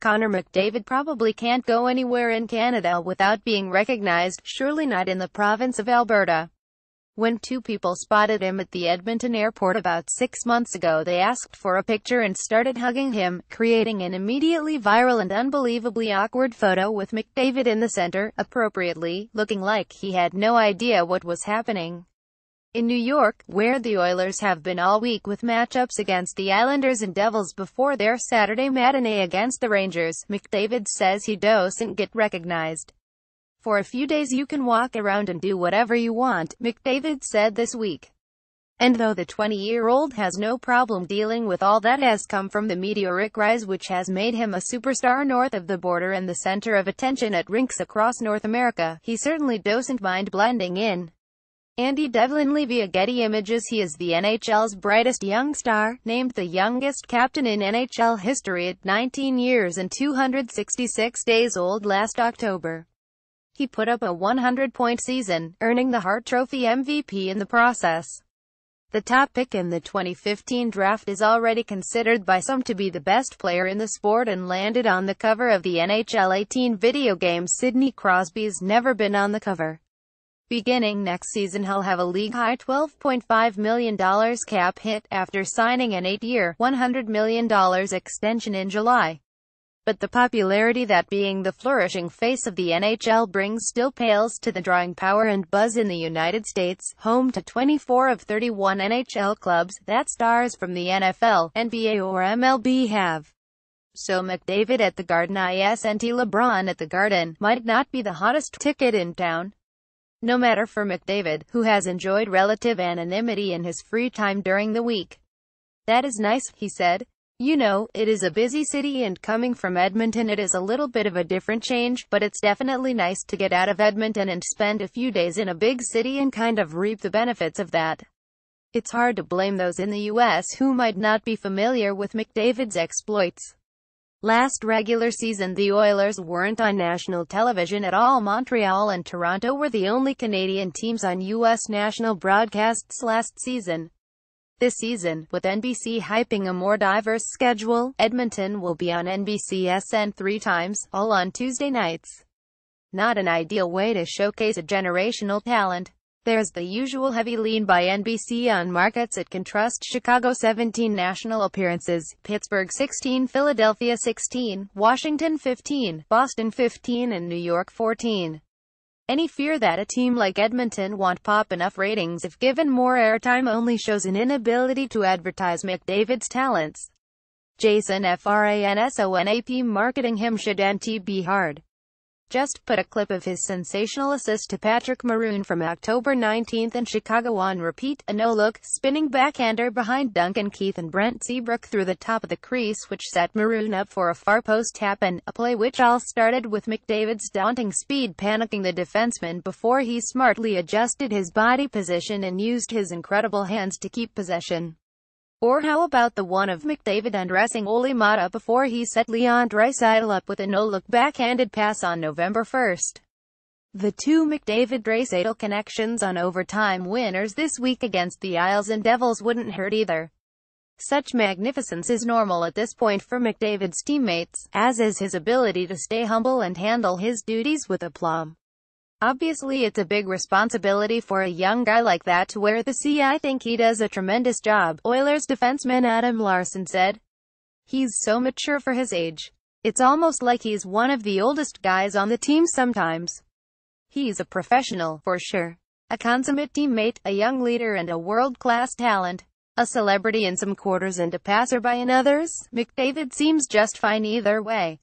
Connor McDavid probably can't go anywhere in Canada without being recognized, surely not in the province of Alberta. When two people spotted him at the Edmonton airport about 6 months ago, they asked for a picture and started hugging him, creating an immediately viral and unbelievably awkward photo with McDavid in the center, appropriately, looking like he had no idea what was happening. In New York, where the Oilers have been all week with matchups against the Islanders and Devils before their Saturday matinee against the Rangers, McDavid says he doesn't get recognized. For a few days you can walk around and do whatever you want, McDavid said this week. And though the 20-year-old has no problem dealing with all that has come from the meteoric rise which has made him a superstar north of the border and the center of attention at rinks across North America, he certainly doesn't mind blending in. Andy Devlin via Getty Images. He is the NHL's brightest young star, named the youngest captain in NHL history at 19 years and 266 days old last October. He put up a 100-point season, earning the Hart Trophy MVP in the process. The top pick in the 2015 draft is already considered by some to be the best player in the sport and landed on the cover of the NHL 18 video game. Sidney Crosby's never been on the cover. Beginning next season he'll have a league-high $12.5 million cap hit, after signing an 8-year, $100 million extension in July. But the popularity that being the flourishing face of the NHL brings still pales to the drawing power and buzz in the United States, home to 24 of 31 NHL clubs, that stars from the NFL, NBA or MLB have. So McDavid at the Garden isn't LeBron at the Garden might not be the hottest ticket in town. No matter for McDavid, who has enjoyed relative anonymity in his free time during the week. "That is nice," he said. "You know, it is a busy city and coming from Edmonton it is a little bit of a different change, but it's definitely nice to get out of Edmonton and spend a few days in a big city and kind of reap the benefits of that." It's hard to blame those in the US who might not be familiar with McDavid's exploits. Last regular season the Oilers weren't on national television at all. Montreal and Toronto were the only Canadian teams on US national broadcasts last season. This season, with NBC hyping a more diverse schedule, Edmonton will be on NBCSN 3 times, all on Tuesday nights. Not an ideal way to showcase a generational talent. There's the usual heavy lean by NBC on markets it can trust: Chicago 17 national appearances, Pittsburgh 16, Philadelphia 16, Washington 15, Boston 15 and New York 14. Any fear that a team like Edmonton won't pop enough ratings if given more airtime only shows an inability to advertise McDavid's talents. Jason Fransonap marketing him shouldn't be hard. Just put a clip of his sensational assist to Patrick Maroon from October 19 and Chicago on repeat, a no-look, spinning backhander behind Duncan Keith and Brent Seabrook through the top of the crease which set Maroon up for a far post tap, and a play which all started with McDavid's daunting speed panicking the defenseman before he smartly adjusted his body position and used his incredible hands to keep possession. Or how about the one of McDavid undressing Olli Maatta before he set Leon Draisaitl up with a no-look backhanded pass on November 1? The two McDavid-Draisaitl connections on overtime winners this week against the Isles and Devils wouldn't hurt either. Such magnificence is normal at this point for McDavid's teammates, as is his ability to stay humble and handle his duties with aplomb. Obviously it's a big responsibility for a young guy like that to wear the C. I think he does a tremendous job, Oilers defenseman Adam Larsson said. He's so mature for his age. It's almost like he's one of the oldest guys on the team sometimes. He's a professional, for sure. A consummate teammate, a young leader and a world-class talent. A celebrity in some quarters and a passerby in others. McDavid seems just fine either way.